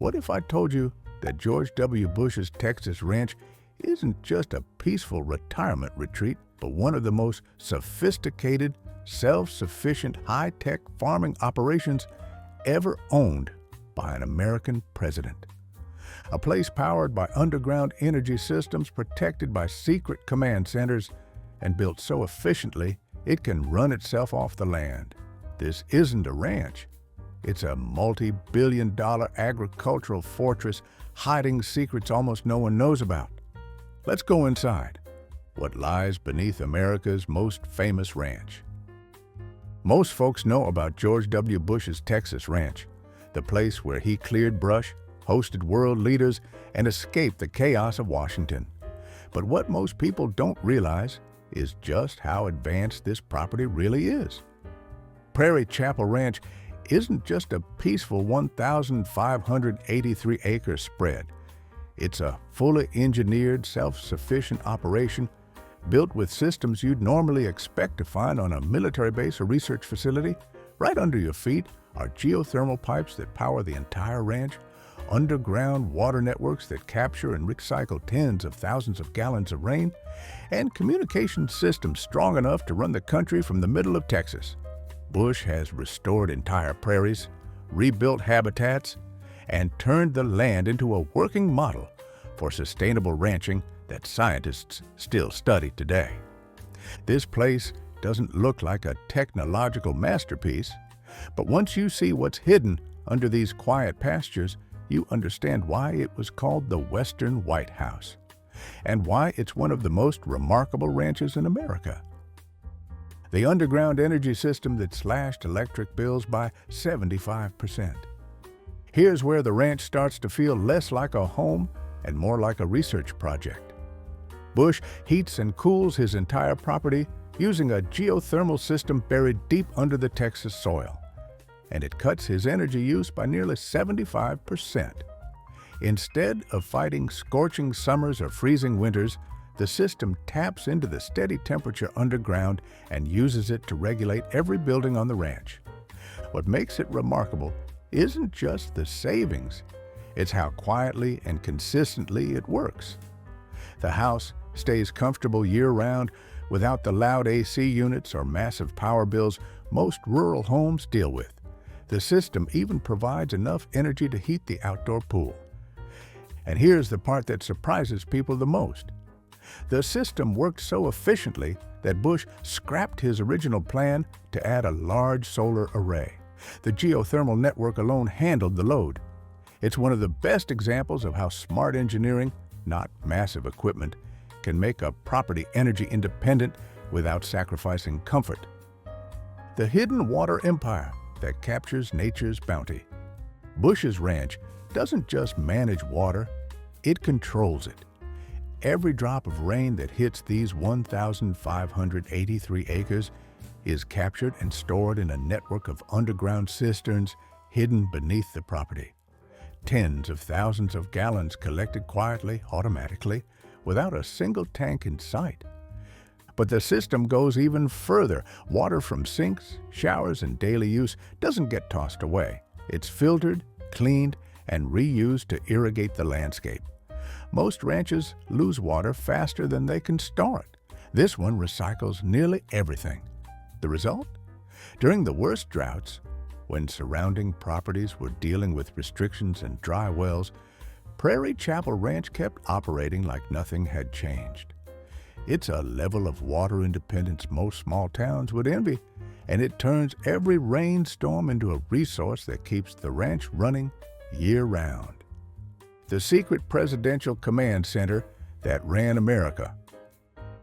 What if I told you that George W. Bush's Texas ranch isn't just a peaceful retirement retreat, but one of the most sophisticated, self-sufficient, high-tech farming operations ever owned by an American president? A place powered by underground energy systems protected by secret command centers and built so efficiently it can run itself off the land. This isn't a ranch. It's a multi-billion-dollar agricultural fortress hiding secrets almost no one knows about. Let's go inside. What lies beneath America's most famous ranch? Most folks know about George W. Bush's Texas ranch, the place where he cleared brush, hosted world leaders, and escaped the chaos of Washington. But what most people don't realize is just how advanced this property really is. Prairie Chapel Ranch isn't just a peaceful 1,583-acre spread. It's a fully engineered, self-sufficient operation built with systems you'd normally expect to find on a military base or research facility. Right under your feet are geothermal pipes that power the entire ranch, underground water networks that capture and recycle tens of thousands of gallons of rain, and communication systems strong enough to run the country from the middle of Texas. Bush has restored entire prairies, rebuilt habitats, and turned the land into a working model for sustainable ranching that scientists still study today. This place doesn't look like a technological masterpiece, but once you see what's hidden under these quiet pastures, you understand why it was called the Western White House, and why it's one of the most remarkable ranches in America. The underground energy system that slashed electric bills by 75%. Here's where the ranch starts to feel less like a home and more like a research project. Bush heats and cools his entire property using a geothermal system buried deep under the Texas soil, and it cuts his energy use by nearly 75%. Instead of fighting scorching summers or freezing winters, the system taps into the steady temperature underground and uses it to regulate every building on the ranch. What makes it remarkable isn't just the savings, it's how quietly and consistently it works. The house stays comfortable year-round without the loud AC units or massive power bills most rural homes deal with. The system even provides enough energy to heat the outdoor pool. And here's the part that surprises people the most. The system worked so efficiently that Bush scrapped his original plan to add a large solar array. The geothermal network alone handled the load. It's one of the best examples of how smart engineering, not massive equipment, can make a property energy independent without sacrificing comfort. The hidden water empire that captures nature's bounty. Bush's ranch doesn't just manage water, it controls it. Every drop of rain that hits these 1,583 acres is captured and stored in a network of underground cisterns hidden beneath the property. Tens of thousands of gallons collected quietly, automatically, without a single tank in sight. But the system goes even further. Water from sinks, showers, and daily use doesn't get tossed away. It's filtered, cleaned, and reused to irrigate the landscape. Most ranches lose water faster than they can store it. This one recycles nearly everything. The result? During the worst droughts, when surrounding properties were dealing with restrictions and dry wells, Prairie Chapel Ranch kept operating like nothing had changed. It's a level of water independence most small towns would envy, and it turns every rainstorm into a resource that keeps the ranch running year-round. The secret presidential command center that ran America.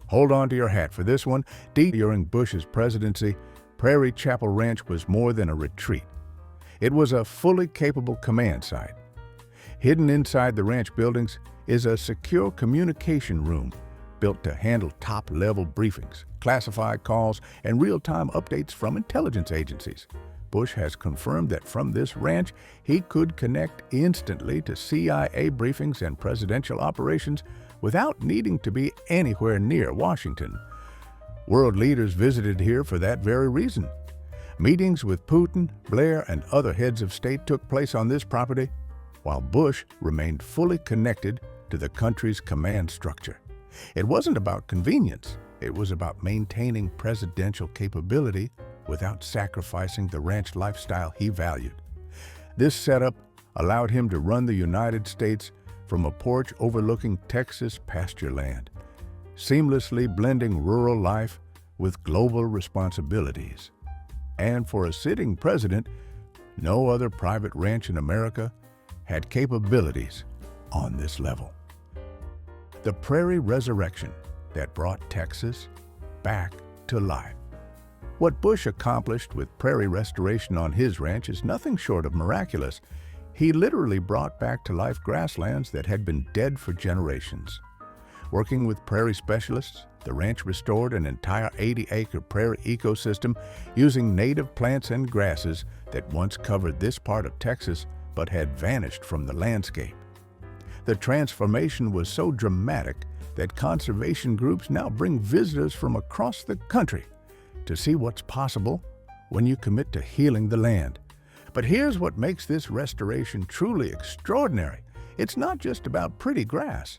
Hold on to your hat for this one. During Bush's presidency, Prairie Chapel Ranch was more than a retreat. It was a fully capable command site. Hidden inside the ranch buildings is a secure communication room built to handle top-level briefings, classified calls, and real-time updates from intelligence agencies. Bush has confirmed that from this ranch, he could connect instantly to CIA briefings and presidential operations without needing to be anywhere near Washington. World leaders visited here for that very reason. Meetings with Putin, Blair, and other heads of state took place on this property. while Bush remained fully connected to the country's command structure. It wasn't about convenience. It was about maintaining presidential capability without sacrificing the ranch lifestyle he valued. This setup allowed him to run the United States from a porch overlooking Texas pasture land, seamlessly blending rural life with global responsibilities. And for a sitting president, no other private ranch in America had capabilities on this level. The Prairie resurrection that brought Texas back to life. What Bush accomplished with Prairie restoration on his ranch is nothing short of miraculous. He literally brought back to life grasslands that had been dead for generations. Working with Prairie specialists, the ranch restored an entire 80-acre prairie ecosystem using native plants and grasses that once covered this part of Texas but had vanished from the landscape. The transformation was so dramatic that conservation groups now bring visitors from across the country to see what's possible when you commit to healing the land. But here's what makes this restoration truly extraordinary. It's not just about pretty grass.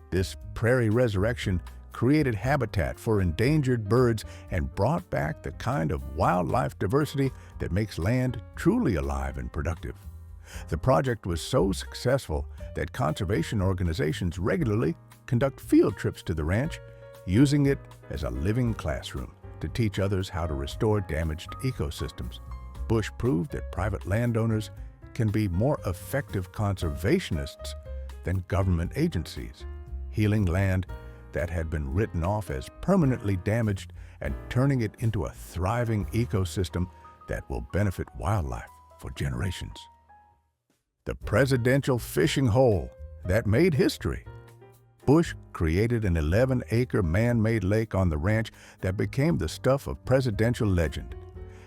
This Prairie resurrection created habitat for endangered birds and brought back the kind of wildlife diversity that makes land truly alive and productive. The project was so successful that conservation organizations regularly conduct field trips to the ranch, using it as a living classroom to teach others how to restore damaged ecosystems. Bush proved that private landowners can be more effective conservationists than government agencies, healing land that had been written off as permanently damaged and turning it into a thriving ecosystem that will benefit wildlife for generations. The presidential fishing hole that made history. Bush created an 11-acre man-made lake on the ranch that became the stuff of presidential legend.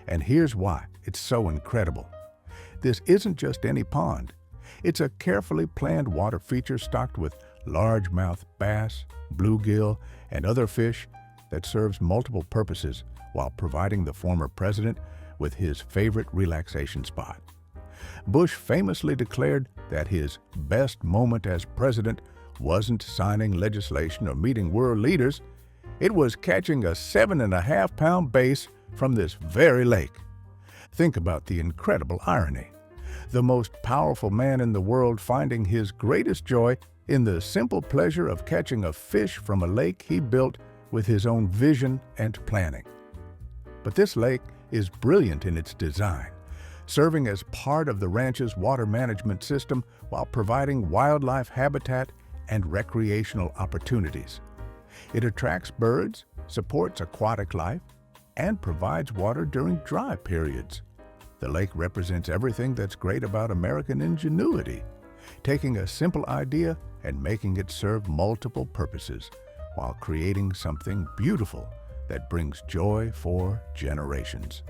And here's why it's so incredible. This isn't just any pond. It's a carefully planned water feature stocked with largemouth bass, bluegill, and other fish that serves multiple purposes while providing the former president with his favorite relaxation spot. Bush famously declared that his best moment as president wasn't signing legislation or meeting world leaders. It was catching a 7.5-pound bass from this very lake. Think about the incredible irony. The most powerful man in the world finding his greatest joy in the simple pleasure of catching a fish from a lake he built with his own vision and planning. But this lake is brilliant in its design, serving as part of the ranch's water management system while providing wildlife habitat and recreational opportunities. It attracts birds, supports aquatic life, and provides water during dry periods. The lake represents everything that's great about American ingenuity, taking a simple idea and making it serve multiple purposes while creating something beautiful that brings joy for generations.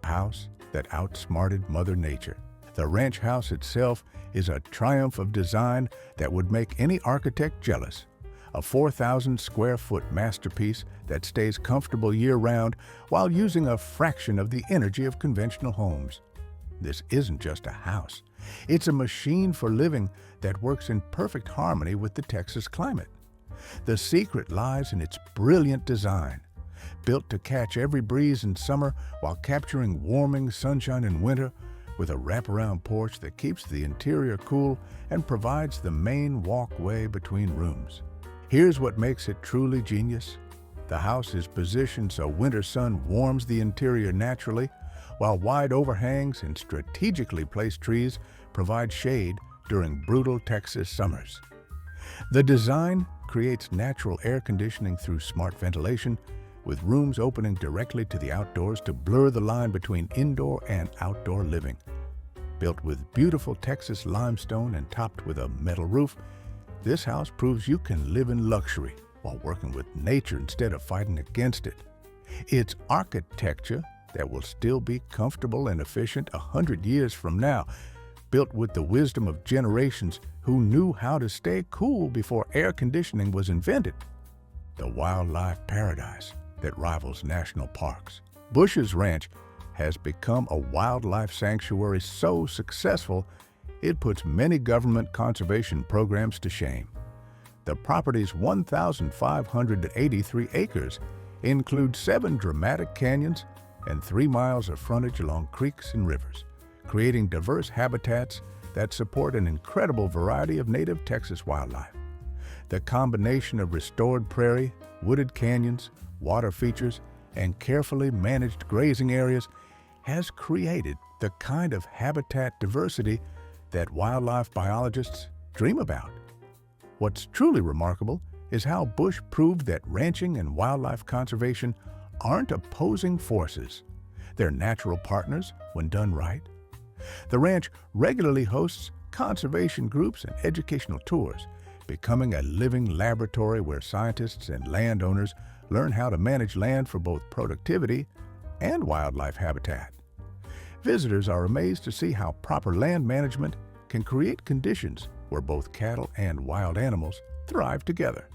A house that outsmarted Mother Nature. The ranch house itself is a triumph of design that would make any architect jealous. A 4,000-square-foot masterpiece that stays comfortable year-round while using a fraction of the energy of conventional homes. This isn't just a house. It's a machine for living that works in perfect harmony with the Texas climate. The secret lies in its brilliant design. Built to catch every breeze in summer while capturing warming sunshine in winter, with a wraparound porch that keeps the interior cool and provides the main walkway between rooms. Here's what makes it truly genius. The house is positioned so winter sun warms the interior naturally, while wide overhangs and strategically placed trees provide shade during brutal Texas summers. The design creates natural air conditioning through smart ventilation, with rooms opening directly to the outdoors to blur the line between indoor and outdoor living. Built with beautiful Texas limestone and topped with a metal roof, this house proves you can live in luxury while working with nature instead of fighting against it. It's architecture that will still be comfortable and efficient 100 years from now, built with the wisdom of generations who knew how to stay cool before air conditioning was invented. The wildlife paradise that rivals national parks. Bush's Ranch has become a wildlife sanctuary so successful it puts many government conservation programs to shame. The property's 1,583 acres includes 7 dramatic canyons and 3 miles of frontage along creeks and rivers, creating diverse habitats that support an incredible variety of native Texas wildlife. The combination of restored prairie, wooded canyons, water features, and carefully managed grazing areas has created the kind of habitat diversity that wildlife biologists dream about. What's truly remarkable is how Bush proved that ranching and wildlife conservation aren't opposing forces. They're natural partners when done right. The ranch regularly hosts conservation groups and educational tours, becoming a living laboratory where scientists and landowners learn how to manage land for both productivity and wildlife habitat. Visitors are amazed to see how proper land management can create conditions where both cattle and wild animals thrive together.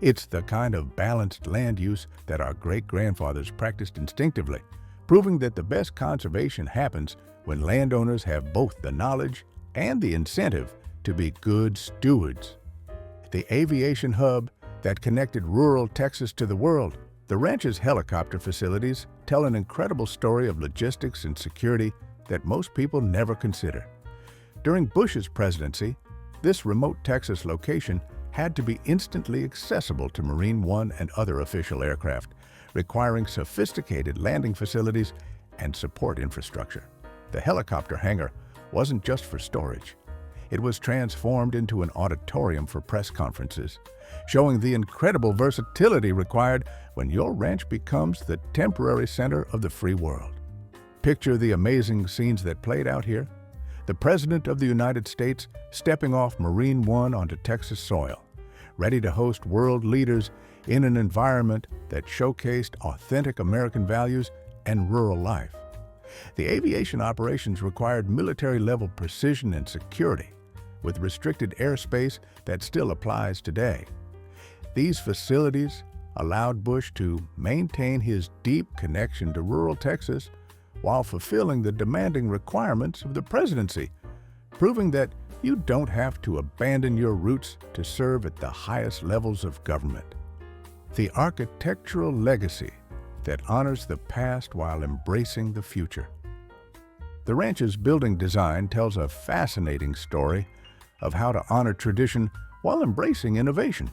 It's the kind of balanced land use that our great-grandfathers practiced instinctively, proving that the best conservation happens when landowners have both the knowledge and the incentive to be good stewards. The aviation hub that connected rural Texas to the world, the ranch's helicopter facilities tell an incredible story of logistics and security that most people never consider. During Bush's presidency, this remote Texas location had to be instantly accessible to Marine One and other official aircraft, requiring sophisticated landing facilities and support infrastructure. The helicopter hangar wasn't just for storage. It was transformed into an auditorium for press conferences, showing the incredible versatility required when your ranch becomes the temporary center of the free world. Picture the amazing scenes that played out here. The President of the United States stepping off Marine One onto Texas soil, ready to host world leaders in an environment that showcased authentic American values and rural life. The aviation operations required military-level precision and security, with restricted airspace that still applies today. These facilities allowed Bush to maintain his deep connection to rural Texas while fulfilling the demanding requirements of the presidency, proving that you don't have to abandon your roots to serve at the highest levels of government. The architectural legacy that honors the past while embracing the future. The ranch's building design tells a fascinating story of how to honor tradition while embracing innovation.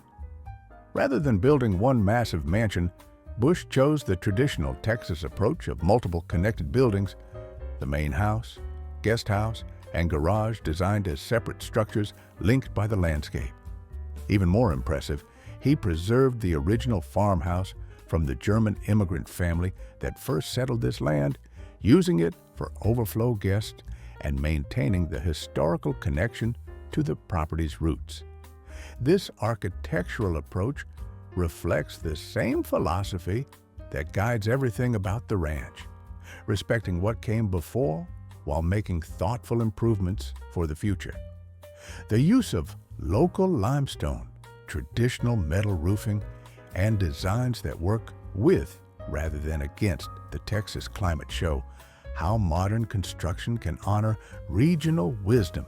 Rather than building one massive mansion, Bush chose the traditional Texas approach of multiple connected buildings, the main house, guest house, and garage designed as separate structures linked by the landscape. Even more impressive, he preserved the original farmhouse from the German immigrant family that first settled this land, using it for overflow guests and maintaining the historical connection to the property's roots. This architectural approach reflects the same philosophy that guides everything about the ranch, respecting what came before while making thoughtful improvements for the future. The use of local limestone, traditional metal roofing, and designs that work with rather than against the Texas climate show how modern construction can honor regional wisdom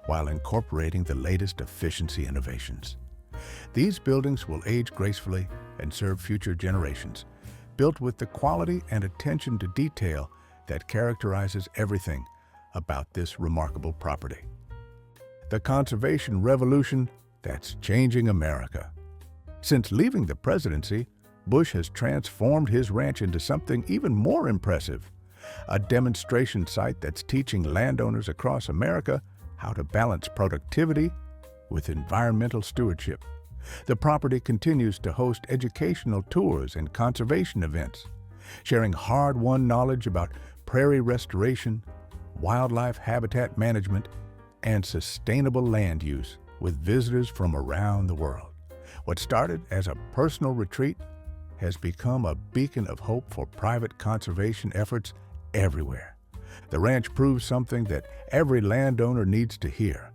while incorporating the latest efficiency innovations. These buildings will age gracefully and serve future generations, built with the quality and attention to detail that characterizes everything about this remarkable property. The conservation revolution that's changing America. Since leaving the presidency, Bush has transformed his ranch into something even more impressive, a demonstration site that's teaching landowners across America how to balance productivity with environmental stewardship. The property continues to host educational tours and conservation events, sharing hard-won knowledge about prairie restoration, wildlife habitat management, and sustainable land use with visitors from around the world. What started as a personal retreat has become a beacon of hope for private conservation efforts everywhere. The ranch proves something that every landowner needs to hear.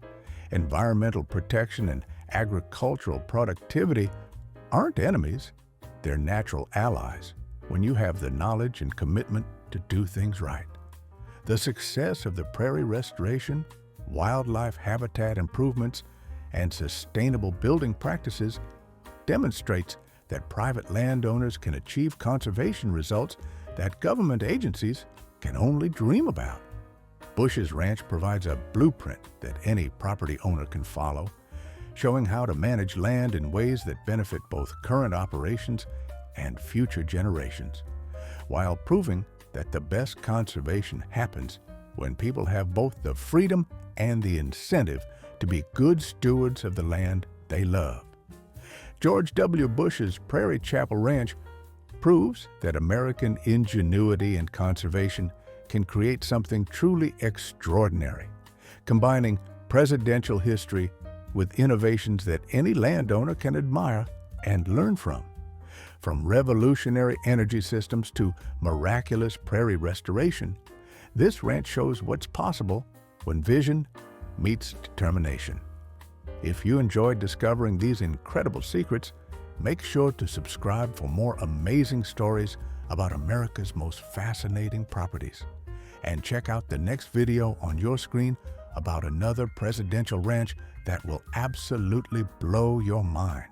Environmental protection and agricultural productivity aren't enemies, they're natural allies when you have the knowledge and commitment to do things right. The success of the prairie restoration wildlife habitat improvements, and sustainable building practices demonstrates that private landowners can achieve conservation results that government agencies can only dream about. Bush's Ranch provides a blueprint that any property owner can follow, showing how to manage land in ways that benefit both current operations and future generations, while proving that the best conservation happens when people have both the freedom and the incentive to be good stewards of the land they love. George W. Bush's Prairie Chapel Ranch proves that American ingenuity and conservation can create something truly extraordinary, combining presidential history with innovations that any landowner can admire and learn from. From revolutionary energy systems to miraculous prairie restoration, this ranch shows what's possible when vision meets determination. If you enjoyed discovering these incredible secrets, make sure to subscribe for more amazing stories about America's most fascinating properties. And check out the next video on your screen about another presidential ranch that will absolutely blow your mind.